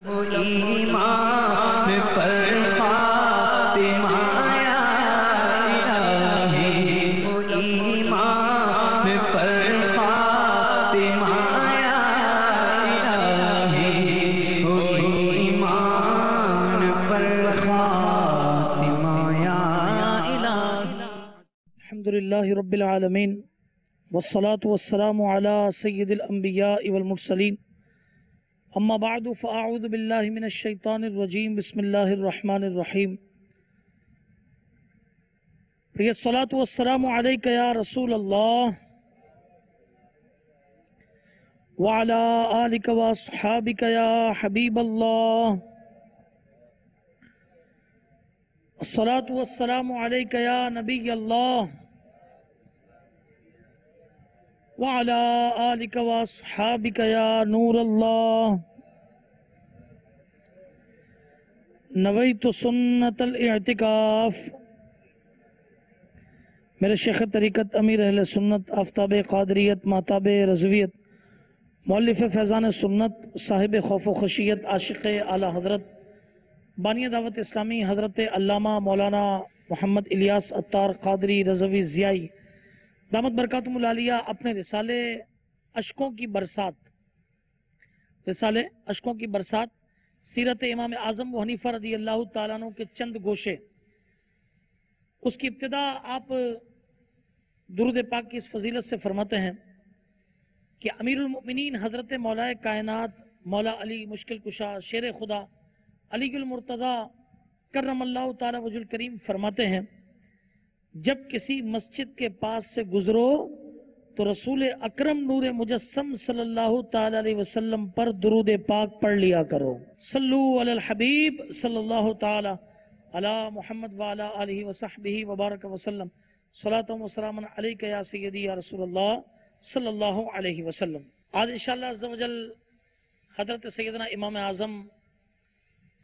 ایمان پر فاطمہ یا الہی، ایمان پر فاطمہ یا الہی، ایمان پر فاطمہ یا الہی۔ الحمدللہ رب العالمین والصلاة والسلام علی سید الانبیاء والمرسلین، اما بعد فاعوذ باللہ من الشیطان الرجیم، بسم اللہ الرحمن الرحیم۔ الصلاة والسلام علیک یا رسول اللہ وعلی آلک واصحابک یا حبیب اللہ۔ الصلاة والسلام علیک یا نبی اللہ وعلى آلك واصحابك يا نور الله۔ نویت سنت الاعتکاف۔ میرے شیخ طریقت امیر اہل سنت آفتاب قادریت ماتاب رضویت مؤلف فیضان سنت صاحب خوف و خشیت عاشق اعلی حضرت بانی دعوت اسلامی حضرت علامہ مولانا محمد الیاس عطار قادری رضوی ضیائی دامت برکاتہم العالیہ اپنے رسالے اشکوں کی برسات سیرت امام اعظم ابو حنیفہ رضی اللہ تعالیٰ عنہ کے چند گوشے، اس کی ابتدا آپ درود پاک کی اس فضیلت سے فرماتے ہیں کہ امیر المؤمنین حضرت مولا کائنات مولا علی مشکل کشا شیر خدا علی المرتضی کرم اللہ تعالیٰ وجہ الکریم فرماتے ہیں، جب کسی مسجد کے پاس سے گزرو تو رسول اکرم نور مجسم صلی اللہ تعالی علیہ وسلم پر درود پاک پڑھ لیا کرو۔ صلو علی الحبیب صلی اللہ تعالی علی محمد وعلی آلہ وصحبہ وبارک وسلم، صلاۃ و سلام علیک یا سیدی یا رسول اللہ صلی اللہ علیہ وسلم۔ آج انشاءاللہ عز و جل حضرت سیدنا امام اعظم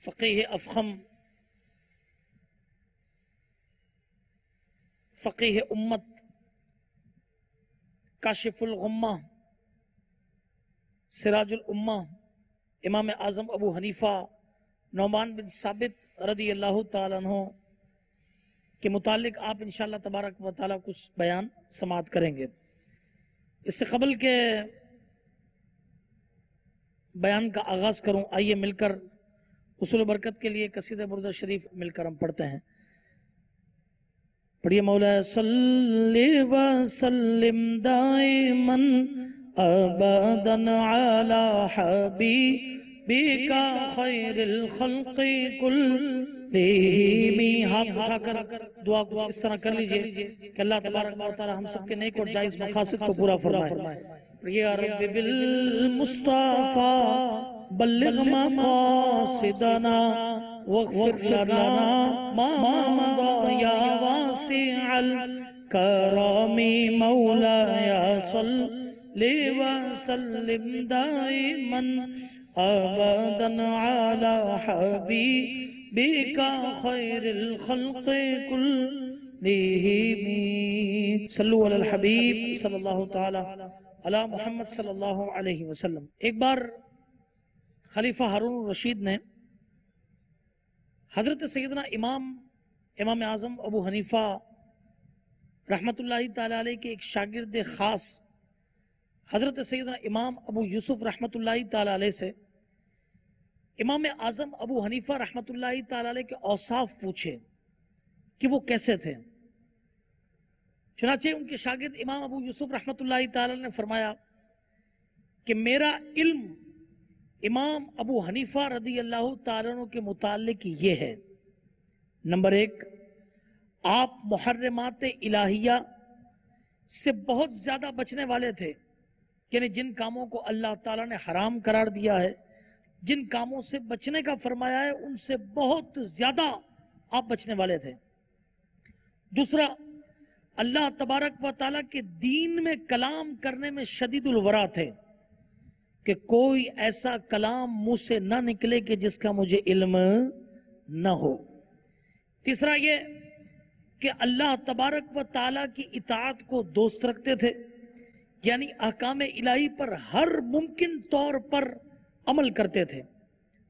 فقیہ افخم فقیہ امت کاشف الغمہ سراج الامہ امام اعظم ابو حنیفہ نعمان بن ثابت رضی اللہ تعالیٰ عنہ کے متعلق آپ انشاءاللہ تبارک و تعالیٰ کچھ بیان سماعت کریں گے۔ اس سے قبل کے بیان کا آغاز کروں، آئیے مل کر حصول برکت کے لیے قصیدہ برد شریف مل کر ہم پڑھتے ہیں۔ پڑھیے مولا صلی وسلم دائما ابدا علی حبیبک خیر الخلق کلہم۔ ہاتھ اٹھا کر دعا کچھ اس طرح کر لیجئے کہ اللہ تبارک و تعالی ہم سب کے نیک اور جائز مقاصد کو پورا فرمائے۔ یا رب بالمصطفیٰ بلغ مقاصدنا واغفر لنا ما مضى يا واسع الكرم مولاي صل وسلم دائما ابدا على حبيبك خير الخلق كلهم۔ صلوا على الحبیب صلی اللہ تعالی علی محمد صلی اللہ علیہ وسلم۔ ایک بار خلیفہ ہارون الرشید نے حضرت سیدنا امام اعظم ابو حنیفہ رحمت اللہ تعالی علیہ کے ایک شاگرد خاص حضرت سیدنا امام ابو یوسف رحمت اللہ تعالی علیہ سے امام اعظم ابو حنیفہ رحمت اللہ تعالی علیہ کے اوصاف پوچھے کہ وہ کیسے تھے۔ چنانچہ ان کے شاگرد امام ابو یوسف رحمت اللہ تعالی نے فرمایا کہ میرا علم امام ابو حنیفہ رضی اللہ تعالیٰ عنہ کے متعلق یہ ہے، نمبر ایک، آپ محرمات الہیہ سے بہت زیادہ بچنے والے تھے، یعنی جن کاموں کو اللہ تعالیٰ نے حرام قرار دیا ہے، جن کاموں سے بچنے کا فرمایا ہے، ان سے بہت زیادہ آپ بچنے والے تھے۔ دوسرا، اللہ تبارک و تعالیٰ کے دین میں کلام کرنے میں شدید الورع تھے کہ کوئی ایسا کلام منہ سے نہ نکلے کہ جس کا مجھے علم نہ ہو۔ تیسرا یہ کہ اللہ تبارک و تعالیٰ کی اطاعت کو دوست رکھتے تھے، یعنی احکام الہی پر ہر ممکن طور پر عمل کرتے تھے۔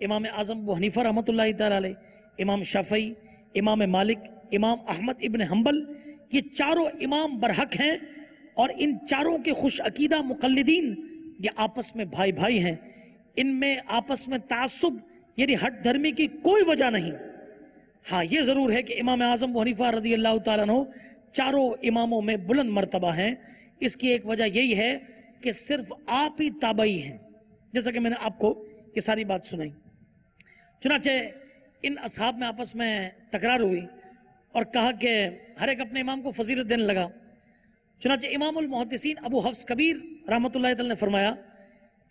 امام اعظم ابو حنیفہ رحمۃ اللہ تعالی علیہ، امام شافعی، امام مالک، امام احمد ابن حنبل، یہ چاروں امام برحق ہیں، اور ان چاروں کے خوش عقیدہ مقلدین یہ آپس میں بھائی بھائی ہیں، ان میں آپس میں تعصب یعنی ہٹ دھرمی کی کوئی وجہ نہیں۔ ہاں یہ ضرور ہے کہ امام اعظم ابو حنیفہ رضی اللہ تعالیٰ عنہ چاروں اماموں میں بلند مرتبہ ہیں۔ اس کی ایک وجہ یہی ہے کہ صرف آپ ہی تابعی ہیں، جیسا کہ میں نے آپ کو یہ ساری بات سنائی۔ چنانچہ ان اصحاب میں آپس میں تکرار ہوئی اور کہا کہ ہر ایک اپنے امام کو فضیلت دینے لگا۔ چنانچہ امام المحدثین ابو حفص کبیر رحمۃ اللہ تعالی نے فرمایا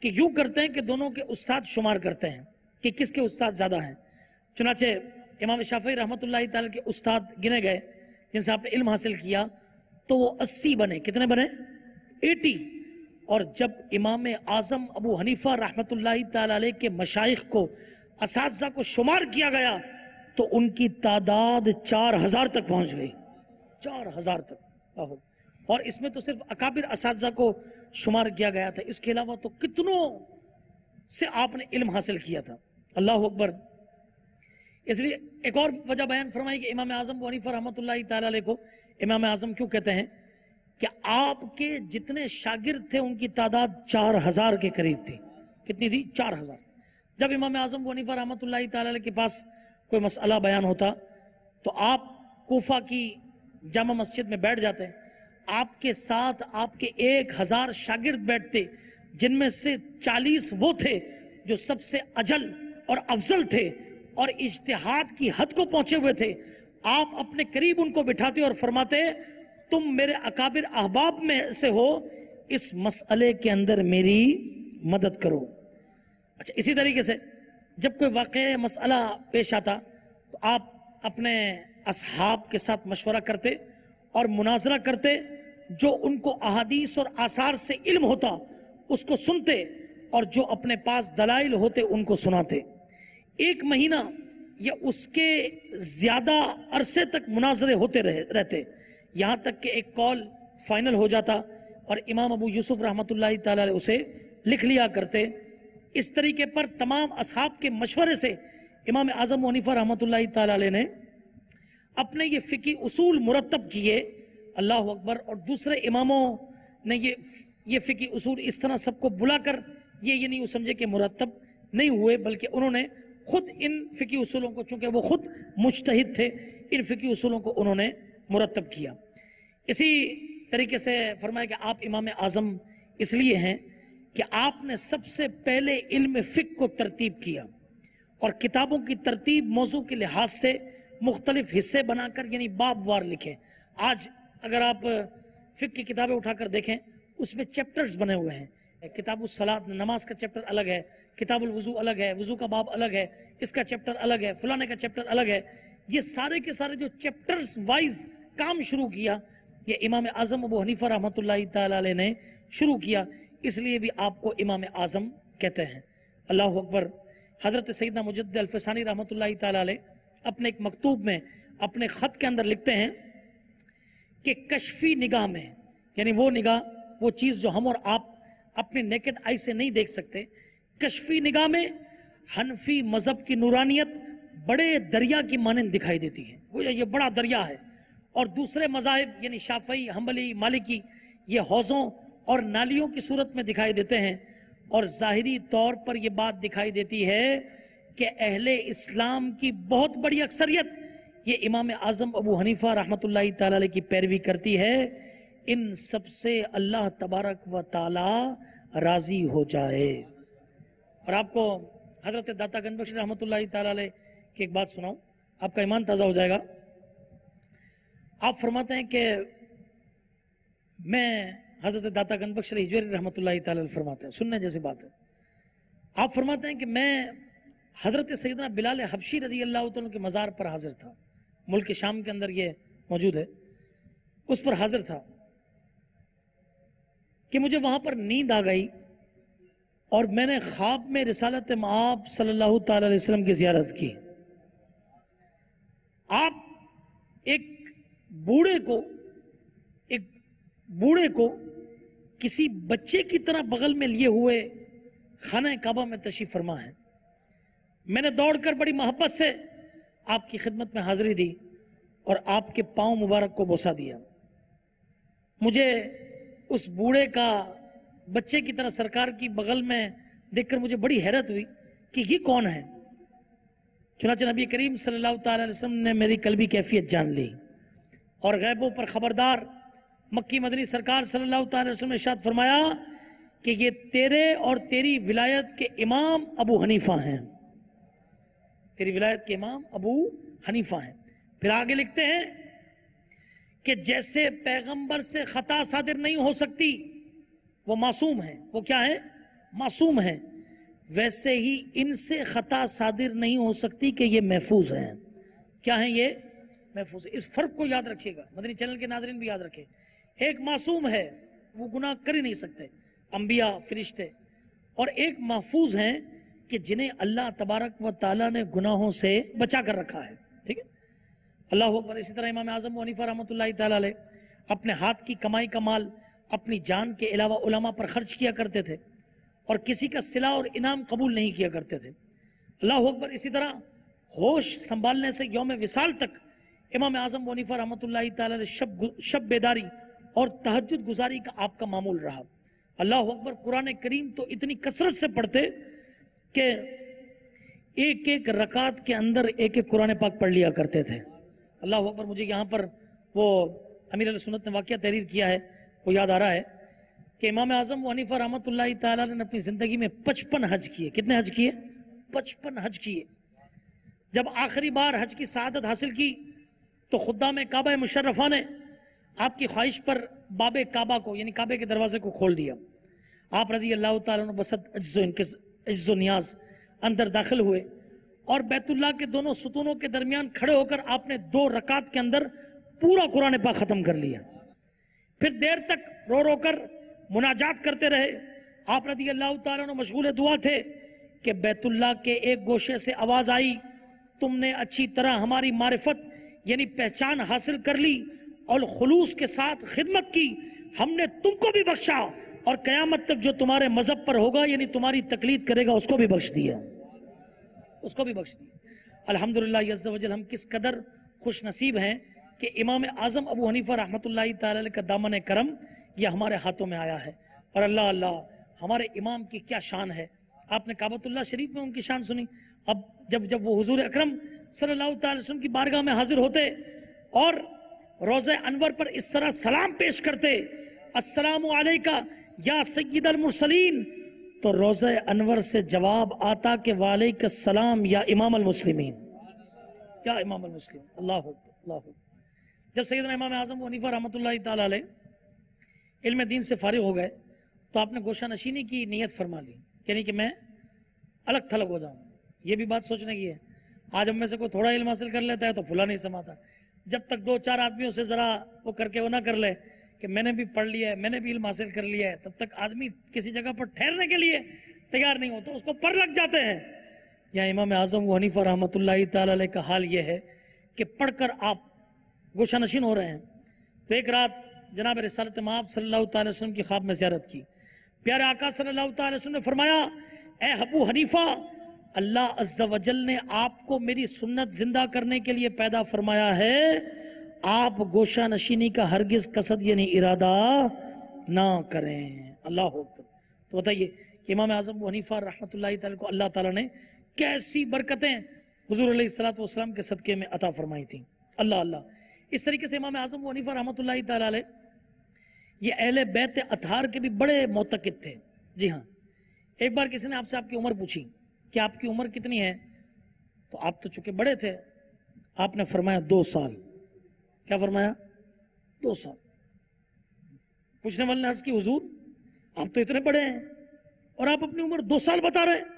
کہ یوں کرتے ہیں کہ دونوں کے استاد شمار کرتے ہیں کہ کس کے استاد زیادہ ہیں۔ چنانچہ امام شافعی رحمۃ اللہ تعالی کے استاد گنے گئے جن سے آپ نے علم حاصل کیا تو وہ 80 بنے۔ کتنے بنے؟ 80۔ اور جب امام اعظم ابو حنیفہ رحمۃ اللہ تعالی علیہ کے مشائخ کو، اساتذہ کو شمار کیا گیا تو ان کی تعداد 4000 تک پہنچ گئی۔ 4000 تک۔ اور اس میں تو صرف اکابر اساتذہ کو شمار کیا گیا تھا، اس کے علاوہ تو کتنوں سے آپ نے علم حاصل کیا تھا۔ اللہ اکبر۔ اس لیے ایک اور وجہ بیان فرمائی کہ امام اعظم ابو حنیفہ رحمۃ اللہ تعالی علیہ کو امام اعظم کیوں کہتے ہیں کہ آپ کے جتنے شاگرد تھے ان کی تعداد 4000 کے قریب تھی۔ کتنی تھی؟ 4000۔ جب امام اعظم ابو حنیفہ رحمۃ اللہ تعالی علیہ کے پاس کوئی مسئلہ بیان ہوتا تو آپ کوفہ کی جامع مسجد میں بیٹھ جاتے، آپ کے ساتھ آپ کے 1000 شاگرد بیٹھتے، جن میں سے 40 وہ تھے جو سب سے اجل اور افضل تھے اور اجتہاد کی حد کو پہنچے ہوئے تھے۔ آپ اپنے قریب ان کو بٹھاتے اور فرماتے تم میرے اکابر احباب میں سے ہو، اس مسئلے کے اندر میری مدد کرو۔ اچھا، اسی طریقے سے جب کوئی واقعہ مسئلہ پیش آتا تو آپ اپنے اصحاب کے ساتھ مشورہ کرتے اور مناظرہ کرتے، جو ان کو احادیث اور آثار سے علم ہوتا اس کو سنتے اور جو اپنے پاس دلائل ہوتے ان کو سناتے۔ 1 مہینہ یا اس کے زیادہ عرصے تک مناظرے ہوتے رہتے، یہاں تک کہ ایک قول فائنل ہو جاتا اور امام ابو یوسف رحمۃ اللہ تعالی علیہ اسے لکھ لیا کرتے۔ اس طریقے پر تمام اصحاب کے مشورے سے امام اعظم ابو حنیفہ رحمۃ اللہ تعالی علیہ نے اپنے یہ فقہی اصول مرتب کیے۔ اللہ اکبر۔ اور دوسرے اماموں نے یہ فقہی اصول اس طرح سب کو بلا کر یہ نہیں سمجھے کہ مرتب نہیں ہوئے، بلکہ انہوں نے خود ان فقہی اصولوں کو، چونکہ وہ خود مجتہد تھے، ان فقہی اصولوں کو انہوں نے مرتب کیا۔ اسی طریقے سے فرمایا کہ آپ امام اعظم اس لیے ہیں کہ آپ نے سب سے پہلے علم فقہ کو ترتیب کیا اور کتابوں کی ترتیب موضوع کے لحاظ سے مختلف حصے بنا کر یعنی باب وار لکھے۔ آج اگر آپ فقہ کی کتابیں اٹھا کر دیکھیں اس میں چیپٹرز بنے ہوئے ہیں۔ کتاب الصلاۃ نماز کا چیپٹر الگ ہے، کتاب الوضو الگ ہے، وضو کا باب الگ ہے، اس کا چیپٹر الگ ہے، فلانے کا چیپٹر الگ ہے۔ یہ سارے کے سارے جو چیپٹرز وائز کام شروع کیا یہ امام اعظم ابو حنیفہ رحمۃ اللہ تعالی علیہ نے شروع کیا، اس لیے بھی آپ کو امام اعظم کہتے ہیں۔ اللہ اکبر۔ حضرت سیدنا مجدد الفسانی رحمۃ اللہ تعالی علیہ اپنے ایک مکتوب میں اپنے خط کے اندر لکھتے ہیں کہ کشفی نگاہ میں، یعنی وہ نگاہ، وہ چیز جو ہم اور آپ اپنے نیکڈ آئی سے نہیں دیکھ سکتے، کشفی نگاہ میں حنفی مذہب کی نورانیت بڑے دریا کی مانند دکھائی دیتی ہے، گویا یہ بڑا دریا ہے، اور دوسرے مذاہب یعنی شافعی، حنبلی، مالکی یہ حوضوں اور نالیوں کی صورت میں دکھائی دیتے ہیں۔ اور ظاہری طور پر یہ بات دکھائی دیتی ہے کہ اہل اسلام کی بہت بڑی اکثریت یہ امام اعظم ابو حنیفہ رحمۃ اللہ تعالی علیہ کی پیروی کرتی ہے۔ ان سب سے اللہ تبارک و تعالی راضی ہو جائے۔ اور آپ کو حضرت داتا گنج بخش رحمۃ اللہ تعالی علیہ کی ایک بات سناؤں، آپ کا ایمان تازہ ہو جائے گا۔ آپ فرماتے ہیں کہ میں حضرت داتا گنج بخش ہجویری رحمۃ اللہ تعالی علیہ فرماتے ہیں، سننے جیسی بات ہے، آپ فرماتے ہیں کہ میں حضرت سیدنا بلال حبشی رضی اللہ تعالیٰ کے مزار پر حاضر تھا، ملک شام کے اندر یہ موجود ہے، اس پر حاضر تھا کہ مجھے وہاں پر نیند آ گئی اور میں نے خواب میں رسالت مآب صلی اللہ تعالی علیہ وسلم کی زیارت کی۔ آپ ایک بوڑھے کو کسی بچے کی طرح بغل میں لیے ہوئے خانہ کعبہ میں تشریف فرما ہے۔ میں نے دوڑ کر بڑی محبت سے آپ کی خدمت میں حاضری دی اور آپ کے پاؤں مبارک کو بوسہ دیا. مجھے اس بوڑھے کا بچے کی طرح سرکار کی بغل میں دیکھ کر مجھے بڑی حیرت ہوئی کہ یہ کون ہے. چنانچہ نبی کریم صلی اللہ تعالی علیہ وسلم نے میری قلبی کیفیت جان لی اور غیبوں پر خبردار مکی مدنی سرکار صلی اللہ تعالی علیہ وسلم نے ارشاد فرمایا کہ یہ تیرے اور تیری ولایت کے امام ابو حنیفہ ہیں. تیری ولایت کے امام ابو حنیفہ ہیں. پھر آگے لکھتے ہیں کہ جیسے پیغمبر سے خطا صادر نہیں ہو سکتی، وہ معصوم ہیں. وہ کیا ہیں؟ معصوم ہیں. ویسے ہی ان سے خطا صادر نہیں ہو سکتی کہ یہ محفوظ ہیں. کیا ہیں یہ؟ محفوظ. اس فرق کو یاد رکھیے گا، مدنی چینل کے ناظرین بھی یاد رکھیں. ایک معصوم ہے، وہ گناہ کر ہی نہیں سکتے، انبیاء فرشتے، اور ایک محفوظ ہیں کہ جنہیں اللہ تبارک و تعالیٰ نے گناہوں سے بچا کر رکھا ہے. ٹھیک ہے، اللہ اکبر. اسی طرح امام اعظم ابو حنیفہ رحمۃ اللہ تعالیٰ علیہ اپنے ہاتھ کی کمائی کا مال اپنی جان کے علاوہ علماء پر خرچ کیا کرتے تھے اور کسی کا صلہ اور انعام قبول نہیں کیا کرتے تھے. اللہ اکبر. اسی طرح ہوش سنبھالنے سے یوم وصال تک امام اعظم ابو حنیفہ رحمۃ اللہ تعالیٰ علیہ شب بیداری اور تہجد گزاری کا آپ کا معمول رہا. اللہ اکبر. قرآن کریم تو اتنی کثرت سے پڑھتے کہ ایک ایک رکعت کے اندر ایک ایک قرآن پاک پڑھ لیا کرتے تھے. اللہ اکبر. مجھے یہاں پر وہ امیر علیہ سنت نے واقعہ تحریر کیا ہے، وہ یاد آ رہا ہے کہ امام اعظم ابو حنیفہ رحمۃ اللہ تعالیٰ نے اپنی زندگی میں 55 حج کیے. کتنے حج کیے؟ 55 حج کیے. جب آخری بار حج کی سعادت حاصل کی تو خدام کعبہ مشرفہ نے آپ کی خواہش پر باب کعبہ کو یعنی کعبے کے دروازے کو کھول دیا. آپ رضی اللہ تعالیٰ عنہ بسط عجز و نیاز اندر داخل ہوئے اور بیت اللہ کے دونوں ستونوں کے درمیان کھڑے ہو کر آپ نے 2 رکعت کے اندر پورا قرآن پاک ختم کر لیا. پھر دیر تک رو رو کر مناجات کرتے رہے. آپ رضی اللہ تعالیٰ عنہ مشغول دعا تھے کہ بیت اللہ کے ایک گوشے سے آواز آئی، تم نے اچھی طرح ہماری معرفت یعنی پہچان حاصل کر لی اور خلوص کے ساتھ خدمت کی، ہم نے تم کو بھی بخشا اور قیامت تک جو تمہارے مذہب پر ہوگا یعنی تمہاری تقلید کرے گا اس کو بھی بخش دیا. اس کو بھی بخش دیا. الحمدللہ عز و جل. ہم کس قدر خوش نصیب ہیں کہ امام اعظم ابو حنیفہ رحمۃ اللہ تعالی علیہ کا دامن کرم یہ ہمارے ہاتھوں میں آیا ہے. اور اللہ اللہ ہمارے امام کی کیا شان ہے. آپ نے کعبۃ اللہ شریف میں ان کی شان سنی. اب جب وہ حضور اکرم صلی اللہ تعالی وسلم کی بارگاہ میں حاضر ہوتے اور روضہ انور پر اس طرح سلام پیش کرتے، السلام علیکہ یا سید المرسلین، تو روضہ انور سے جواب آتا کہ وعلیک السلام یا امام المسلمین، یا امام المسلمین. اللہ اکبر اللہ اکبر. جب سیدنا امام اعظم ابو حنیفہ رحمۃ اللہ تعالی علیہ علم دین سے فارغ ہو گئے تو آپ نے گوشہ نشینی کی نیت فرما لی، یعنی کہ میں الگ تھلگ ہو جاؤں. یہ بھی بات سوچنے کی ہے. آج ہم میں سے کوئی تھوڑا علم حاصل کر لیتا ہے تو پھلا نہیں سماتا. جب تک 2-4 آدمیوں سے ذرا وہ کر کے وہ نہ کر لے کہ میں نے بھی پڑھ لیا ہے، میں نے بھی علم حاصل کر لیا ہے، تب تک آدمی کسی جگہ پر ٹھہرنے کے لیے تیار نہیں ہوتا، اس کو پر لگ جاتے ہیں. یا امام اعظم ابو حنیفہ رحمۃ اللہ تعالی علیہ کا حال یہ ہے کہ پڑھ کر آپ گوشہ نشین ہو رہے ہیں. تو ایک رات جناب رسالت مآب صلی اللہ تعالی وسلم کی خواب میں زیارت کی. پیارے آقا صلی اللہ تعالی وسلم نے فرمایا، اے ابو حنیفہ، اللہ عز و جل نے آپ کو میری سنت زندہ کرنے کے لیے پیدا فرمایا ہے، آپ گوشہ نشینی کا ہرگز قصد یعنی ارادہ نہ کریں. اللہ اکبر. تو بتائیے کہ امام اعظم ابو حنیفہ رحمۃ اللہ تعالی کو اللہ تعالیٰ نے کیسی برکتیں حضور علیہ الصلوۃ والسلام کے صدقے میں عطا فرمائی تھیں. اللہ اللہ. اس طریقے سے امام اعظم ابو حنیفہ رحمۃ اللہ تعالی علیہ یہ اہل بیت اطہار کے بھی بڑے معتقد تھے. جی ہاں. ایک بار کسی نے آپ سے آپ کی عمر پوچھی کہ آپ کی عمر کتنی ہے، تو آپ تو چونکہ بڑے تھے، آپ نے فرمایا 2 سال. کیا فرمایا؟ 2 سال. پوچھنے والے نے عرض کی، حضور آپ تو اتنے بڑے ہیں اور آپ اپنی عمر 2 سال بتا رہے ہیں.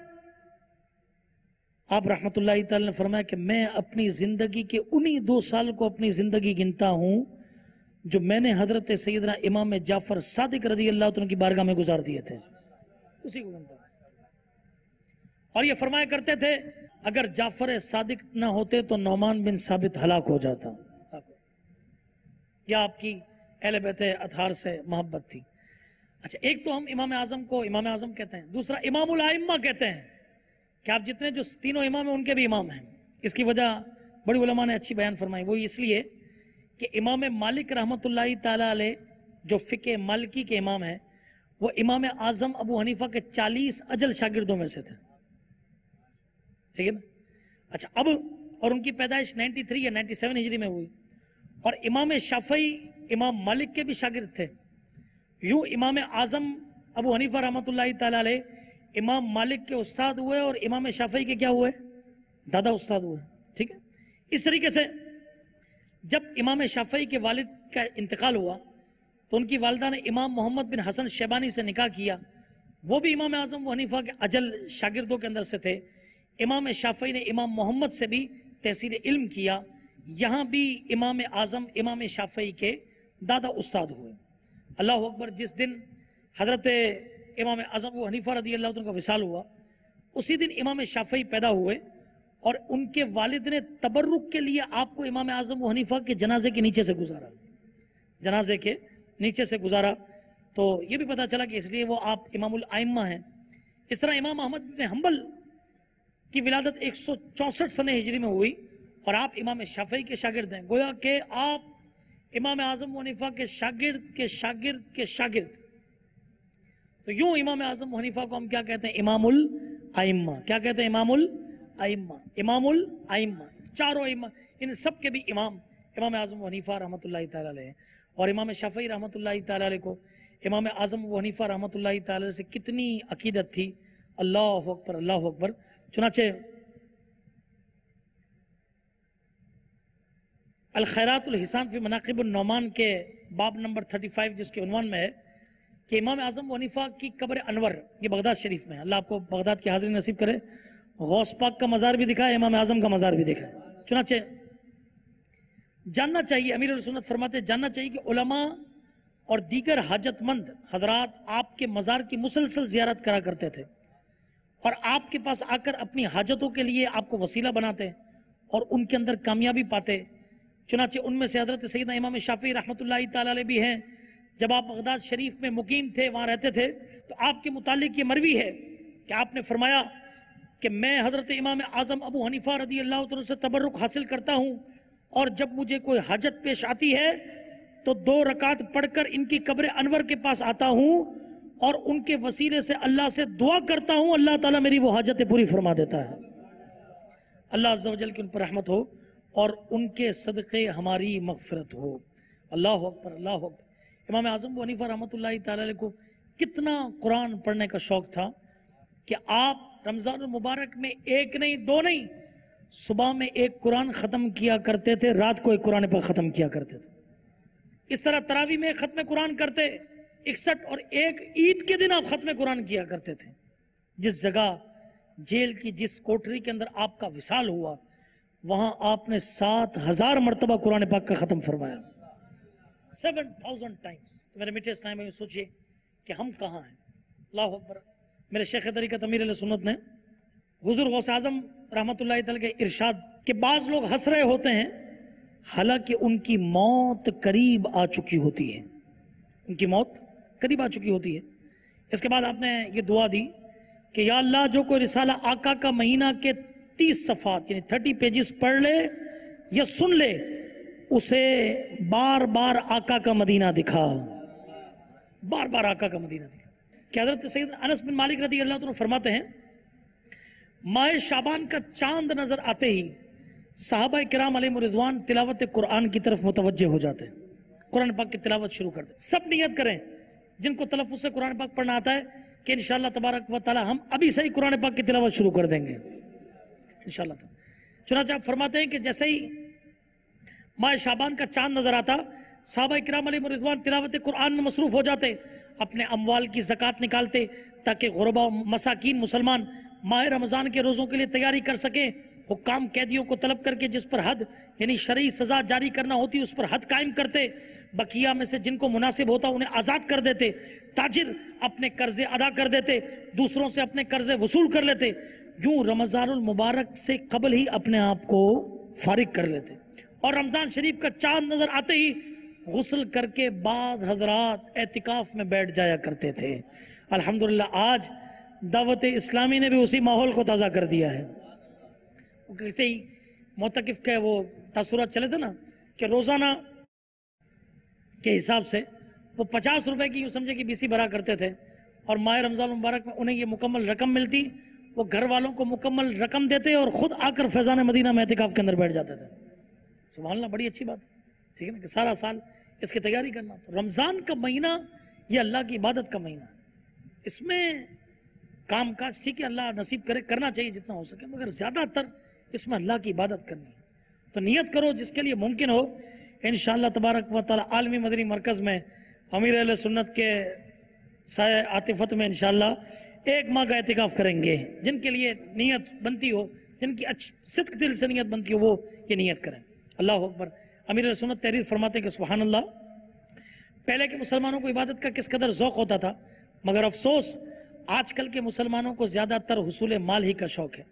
آپ رحمت اللہ تعالی نے فرمایا کہ میں اپنی زندگی کے انہی 2 سال کو اپنی زندگی گنتا ہوں جو میں نے حضرت سیدنا امام جعفر صادق رضی اللہ عنہ کی بارگاہ میں گزار دیے تھے، اسی کو گنتا ہوں. اور یہ فرمایا کرتے تھے اگر جعفر صادق نہ ہوتے تو نعمان بن ثابت ہلاک ہو جاتا. یا آپ کی اہل بیت اطہار سے محبت تھی. اچھا، ایک تو ہم امام اعظم کو امام اعظم کہتے ہیں، دوسرا امام الائمہ کہتے ہیں. کہ آپ جتنے جو تینوں امام ہیں ان کے بھی امام ہیں. اس کی وجہ بڑی علماء نے اچھی بیان فرمائی. وہ اس لیے کہ امام مالک رحمۃ اللہ تعالیٰ علیہ جو فقہ مالکی کے امام ہیں وہ امام اعظم ابو حنیفہ کے 40 اجل شاگردوں میں سے تھے. ٹھیک ہے نا. اچھا اب اور ان کی پیدائش 93 یا 97 ہجری میں ہوئی. اور امام شافعی امام مالک کے بھی شاگرد تھے. یوں امام اعظم ابو حنیفہ رحمۃ اللہ تعالیٰ علیہ امام مالک کے استاد ہوئے اور امام شافعی کے کیا ہوئے؟ دادا استاد ہوئے. ٹھیک ہے. اس طریقے سے جب امام شافعی کے والد کا انتقال ہوا تو ان کی والدہ نے امام محمد بن حسن شیبانی سے نکاح کیا. وہ بھی امام اعظم ابو حنیفہ کے اجل شاگردوں کے اندر سے تھے. امام شافعی نے امام محمد سے بھی تحصیل علم کیا. یہاں بھی امام اعظم امام شافعی کے دادا استاد ہوئے. اللہ اکبر. جس دن حضرت امام اعظم ابو حنیفہ رضی اللہ عنہ کا وصال ہوا اسی دن امام شافعی پیدا ہوئے اور ان کے والد نے تبرک کے لیے آپ کو امام اعظم ابو حنیفہ کے جنازے کے نیچے سے گزارا. جنازے کے نیچے سے گزارا تو یہ بھی پتہ چلا کہ اس لیے وہ آپ امام الائمہ ہیں. اس طرح امام احمد بن حنبل کی ولادت 164 سنہ ہجری میں ہوئی اور آپ امام شافعی کے شاگرد ہیں. گویا کہ آپ امام اعظم ابو حنیفہ کے شاگرد کے شاگرد کے شاگرد. تو یوں امام اعظم ابو حنیفہ کو ہم کیا کہتے ہیں؟ امام الائمہ. کیا کہتے ہیں؟ امام الائمہ. امام الائمہ چاروں ائمہ ان سب کے بھی امام امام اعظم ابو حنیفہ رحمۃ اللہ تعالیٰ علیہ. اور امام شافعی رحمۃ اللہ تعالیٰ علیہ کو امام اعظم ابو حنیفہ رحمۃ اللہ تعالیٰ علیہ سے کتنی عقیدت تھی. اللہ اکبر اللہ اکبر. چنانچہ الخیرات الحسان فی مناقب النعمان کے باب نمبر 35 جس کے عنوان میں ہے کہ امام اعظم ابو حنیفہ کی قبر انور یہ بغداد شریف میں ہے. اللہ آپ کو بغداد کی حاضری نصیب کرے. غوث پاک کا مزار بھی دکھائے, امام اعظم کا مزار بھی دکھائے. چنانچہ جاننا چاہیے, امیر السنت فرماتے جاننا چاہیے کہ علماء اور دیگر حاجت مند حضرات آپ کے مزار کی مسلسل زیارت کرا کرتے تھے اور آپ کے پاس آ کر اپنی حاجتوں کے لیے آپ کو وسیلہ بناتے اور ان کے اندر کامیابی پاتے. چنانچہ ان میں سے حضرت سیدنا امام شافعی رحمۃ اللہ تعالیٰ علیہ بھی ہیں. جب آپ بغداد شریف میں مقیم تھے, وہاں رہتے تھے, تو آپ کے متعلق یہ مروی ہے کہ آپ نے فرمایا کہ میں حضرت امام اعظم ابو حنیفہ رضی اللہ عنہ سے تبرک حاصل کرتا ہوں اور جب مجھے کوئی حاجت پیش آتی ہے تو 2 رکعت پڑھ کر ان کی قبر انور کے پاس آتا ہوں اور ان کے وسیلے سے اللہ سے دعا کرتا ہوں, اللہ تعالیٰ میری وہ حاجتیں پوری فرما دیتا ہے. اللہ عز و جل کی ان پر رحمت ہو اور ان کے صدقے ہماری مغفرت ہو. اللہ اکبر اللہ اکبر. امام اعظم ابو حنیفہ رحمۃ اللہ تعالیٰ علیہ کو کتنا قرآن پڑھنے کا شوق تھا کہ آپ رمضان المبارک میں 1 نہیں 2 نہیں, صبح میں 1 قرآن ختم کیا کرتے تھے, رات کو 1 قرآن پاک ختم کیا کرتے تھے. اس طرح تراویح میں ختم قرآن کرتے 61 اور 1 عید کے دن آپ ختم قرآن کیا کرتے تھے. جس جگہ جیل کی جس کوٹری کے اندر آپ کا وصال ہوا وہاں آپ نے 7000 مرتبہ قرآن پاک کا ختم فرمایا, 7000 ٹائمز. تو میرے میٹھے اسلام میں سوچئے کہ ہم کہاں ہیں. اللہ اکبر. میرے شیخ طریقت امیر علیہ سنت نے حضور غوث اعظم رحمۃ اللہ تعالیٰ کے ارشاد کہ بعض لوگ ہنس رہے ہوتے ہیں حالانکہ ان کی موت قریب آ چکی ہوتی ہے. ان کی موت قریب آ چکی ہوتی ہے. اس کے بعد آپ نے یہ دعا دی کہ یا اللہ جو کوئی رسالہ آقا کا مہینہ کے 30 صفحات یعنی 30 پیجز پڑھ لے یا سن لے اسے بار بار آقا کا مدینہ دکھا, بار بار آقا کا مدینہ دکھا. کہ حضرت سید انس بن مالک رضی اللہ عنہ فرماتے ہیں ماہ شعبان کا چاند نظر آتے ہی صحابہ کرام علیہ رضوان تلاوت قرآن کی طرف متوجہ ہو جاتے ہیں, قرآن پاک کی تلاوت شروع کر دیں. سب نیت کریں جن کو تلفظ سے قرآن پاک پڑھنا آتا ہے کہ انشاءاللہ تبارک و تعالی ہم ابھی سے ہی قرآن پاک کی تلاوت شروع کر دیں گے انشاءاللہ. چنانچہ آپ فرماتے ہیں کہ جیسے ہی ماہ شعبان کا چاند نظر آتا صحابہ کرام علیہ رضوان تلاوت قرآن میں مصروف ہو جاتے, اپنے اموال کی زکوٰۃ نکالتے تاکہ غربا و مساکین مسلمان ماہ رمضان کے روزوں کے لیے تیاری کر سکیں. حکام قیدیوں کو طلب کر کے جس پر حد یعنی شرعی سزا جاری کرنا ہوتی اس پر حد قائم کرتے, بقیہ میں سے جن کو مناسب ہوتا انہیں آزاد کر دیتے, تاجر اپنے قرضے ادا کر دیتے, دوسروں سے اپنے قرضے وصول کر لیتے. یوں رمضان المبارک سے قبل ہی اپنے آپ کو فارغ کر لیتے اور رمضان شریف کا چاند نظر آتے ہی غسل کر کے بعد حضرات اعتکاف میں بیٹھ جایا کرتے تھے. الحمدللہ آج دعوت اسلامی نے بھی اسی ماحول کو تازہ کر دیا ہے. کسی ہی معتکف کے وہ تاثرات چلے تھے نا کہ روزانہ کے حساب سے وہ 50 روپے کی یوں سمجھے کہ BC بھرا کرتے تھے اور ماہ رمضان المبارک میں انہیں یہ مکمل رقم ملتی, وہ گھر والوں کو مکمل رقم دیتے اور خود آ کر فیضان مدینہ میں اعتکاف کے اندر بیٹھ جاتے تھے. سبحان اللہ, بڑی اچھی بات ہے. ٹھیک ہے نا کہ سارا سال اس کی تیاری کرنا. تو رمضان کا مہینہ یہ اللہ کی عبادت کا مہینہ ہے, اس میں کام کاج ٹھیک ہے اللہ نصیب کرے, کرنا چاہیے جتنا ہو سکے, مگر زیادہ تر اس میں اللہ کی عبادت کرنی ہے. تو نیت کرو جس کے لیے ممکن ہو. انشاءاللہ تبارک و تعالی عالمی مدنی مرکز میں امیر اہل سنت کے سائے عاطفت میں انشاءاللہ 1 ماہ کا اعتکاف کریں گے. جن کے لیے نیت بنتی ہو, جن کی صدق دل سے نیت بنتی ہو, وہ یہ نیت کریں. اللہ اکبر. امیر اہل سنت تحریر فرماتے ہیں کہ سبحان اللہ, پہلے کے مسلمانوں کو عبادت کا کس قدر ذوق ہوتا تھا, مگر افسوس آج کل کے مسلمانوں کو زیادہ تر حصول مال ہی کا شوق ہے.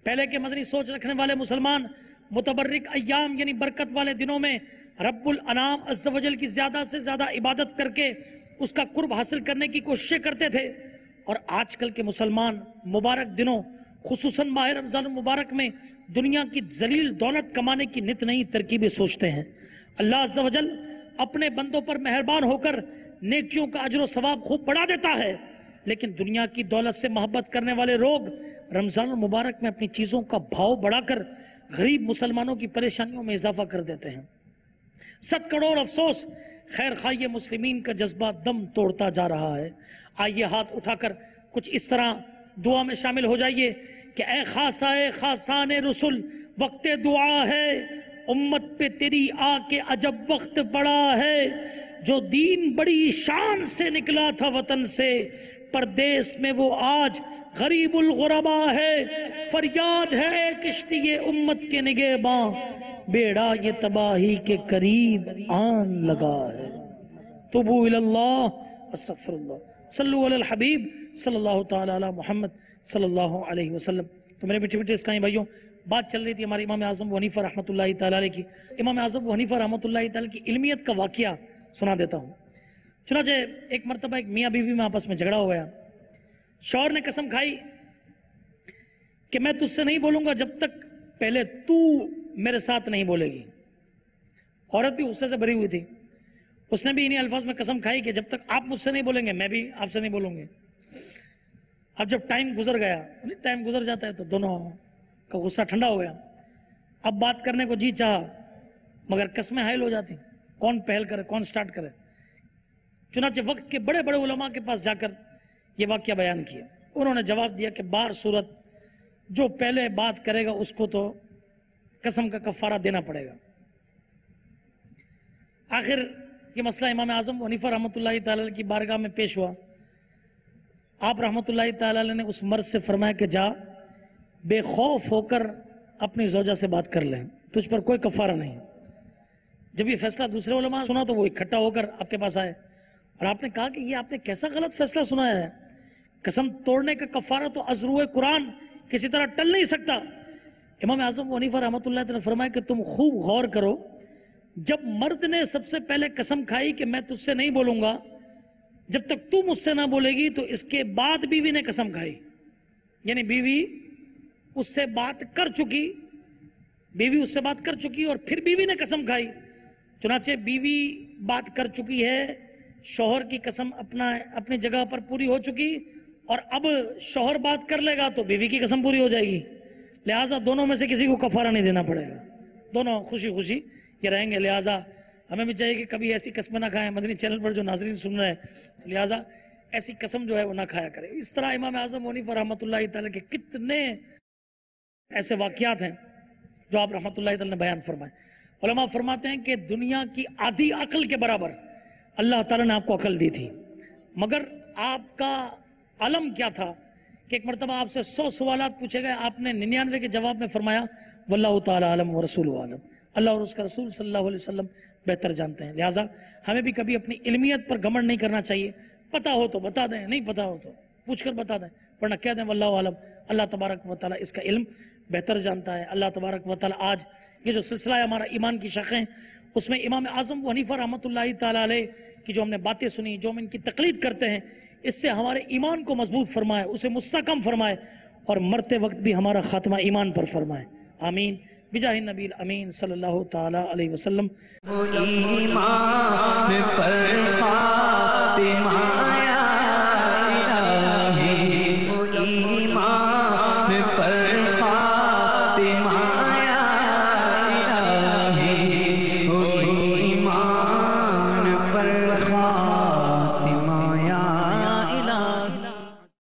پہلے کے مدنی سوچ رکھنے والے مسلمان متبرک ایام یعنی برکت والے دنوں میں رب الانام عز و جل کی زیادہ سے زیادہ عبادت کر کے اس کا قرب حاصل کرنے کی کوششیں کرتے تھے. اور آج کل کے مسلمان مبارک دنوں خصوصاً ماہ رمضان المبارک میں دنیا کی ذلیل دولت کمانے کی نت نئی ترکیبیں سوچتے ہیں. اللہ عز و جل اپنے بندوں پر مہربان ہو کر نیکیوں کا اجر و ثواب خوب بڑھا دیتا ہے, لیکن دنیا کی دولت سے محبت کرنے والے لوگ رمضان المبارک میں اپنی چیزوں کا بھاؤ بڑھا کر غریب مسلمانوں کی پریشانیوں میں اضافہ کر دیتے ہیں. 7 کروڑ افسوس خیر خواہ مسلمین کا جذبہ دم توڑتا جا رہا ہے. آئیے ہاتھ اٹھا کر کچھ اس طرح دعا میں شامل ہو جائیے کہ اے خاصائے خاصان رسول وقت دعا ہے, امت پہ تیری آ کے عجب وقت پڑا ہے, جو دین بڑی شان سے نکلا تھا وطن سے, پردیس میں وہ آج غریب الغربا ہے, فریاد ہے کشتی امت کے نگہباں, بیڑا یہ تباہی کے قریب آن لگا ہے. توبو اللہ استغفر اللہ صلو علی الحبیب صلی اللہ تعالی علی محمد صلی اللہ علیہ وسلم. تو میرے میٹھے میٹھے اسلامی بھائیوں, بات چل رہی تھی ہمارے امام اعظم ابو حنیفہ رحمۃ اللہ تعالی علیہ کی. امام اعظم ابو حنیفہ رحمۃ اللہ تعالی کی علمیت کا واقعہ سنا دیتا ہوں. چنانچہ ایک مرتبہ ایک میاں بیوی میں آپس میں جھگڑا ہو گیا. شوہر نے قسم کھائی کہ میں تجھ سے نہیں بولوں گا جب تک پہلے تو میرے ساتھ نہیں بولے گی. عورت بھی غصے سے بھری ہوئی تھی, اس نے بھی انہی الفاظ میں قسم کھائی کہ جب تک آپ مجھ سے نہیں بولیں گے میں بھی آپ سے نہیں بولوں گے. اب جب ٹائم گزر گیا, ٹائم گزر جاتا ہے تو دونوں کا غصہ ٹھنڈا ہو گیا. اب بات کرنے کو جی چاہا مگر قسمیں حائل ہو جاتی, کون پہل کرے کون سٹارٹ کرے. چنانچہ وقت کے بڑے بڑے علماء کے پاس جا کر یہ واقعہ بیان کیا. انہوں نے جواب دیا کہ بار صورت جو پہلے بات کرے گا اس کو تو قسم کا کفارہ دینا پڑے گا. آخر یہ مسئلہ امام اعظم ابو حنیفہ رحمۃ اللہ تعالی کی بارگاہ میں پیش ہوا. آپ رحمۃ اللہ تعالی نے اس مرد سے فرمایا کہ جا بے خوف ہو کر اپنی زوجہ سے بات کر لیں, تجھ پر کوئی کفارہ نہیں. جب یہ فیصلہ دوسرے علماء سنا تو وہ اکٹھا ہو کر آپ کے پاس آئے اور آپ نے کہا کہ یہ آپ نے کیسا غلط فیصلہ سنایا ہے, قسم توڑنے کا کفارہ تو از روئے قرآن کسی طرح ٹل نہیں سکتا. امام اعظم ابو حنیفہ رحمۃ اللہ تعالی نے فرمایا کہ تم خوب غور کرو, جب مرد نے سب سے پہلے قسم کھائی کہ میں تجھ سے نہیں بولوں گا جب تک تو مجھ سے نہ بولے گی, تو اس کے بعد بیوی نے قسم کھائی, یعنی بیوی اس سے بات کر چکی اور پھر بیوی نے قسم کھائی. چنانچہ بیوی بات کر چکی ہے, شوہر کی قسم اپنی جگہ پر پوری ہو چکی, اور اب شوہر بات کر لے گا تو بیوی کی قسم پوری ہو جائے گی. لہٰذا دونوں میں سے کسی کو کفارہ نہیں دینا پڑے گا, دونوں خوشی خوشی یہ رہیں گے. لہٰذا ہمیں بھی چاہیے کہ کبھی ایسی قسمیں نہ کھائیں. مدنی چینل پر جو ناظرین سن رہے ہیں تو لہٰذا ایسی قسم جو ہے وہ نہ کھایا کرے. اس طرح امام اعظم ابو حنیفہ رحمۃ اللہ تعالی کے کتنے ایسے واقعات ہیں جو آپ رحمۃ اللہ تعالی نے بیان فرمائے. علماء فرماتے ہیں کہ دنیا کی آدھی عقل کے برابر اللہ تعالیٰ نے آپ کو عقل دی تھی, مگر آپ کا علم کیا تھا کہ ایک مرتبہ آپ سے 100 سوالات پوچھے گئے, آپ نے 99 کے جواب میں فرمایا واللہ تعالیٰ عالم ورسول عالم, اللہ اور اس کا رسول صلی اللہ علیہ وسلم بہتر جانتے ہیں. لہٰذا ہمیں بھی کبھی اپنی علمیت پر گھمنڈ نہیں کرنا چاہیے. پتہ ہو تو بتا دیں, نہیں پتہ ہو تو پوچھ کر بتا دیں, ورنہ کہہ دیں واللہ عالم, اللہ تبارک و تعالیٰ اس کا علم بہتر جانتا ہے. اللہ تبارک و تعالیٰ آج یہ جو سلسلہ ہے ہمارا ایمان کی شاخیں, اس میں امام اعظم ابو حنیفہ رحمۃ اللہ تعالیٰ علیہ کی جو ہم نے باتیں سنی, جو ہم ان کی تقلید کرتے ہیں, اس سے ہمارے ایمان کو مضبوط فرمائے، اسے مستحکم فرمائے، اور مرتے وقت بھی ہمارا خاتمہ ایمان پر فرمائے، آمین بجاہ النبی الامین صلی اللہ تعالی علیہ وسلم۔ ایمان پر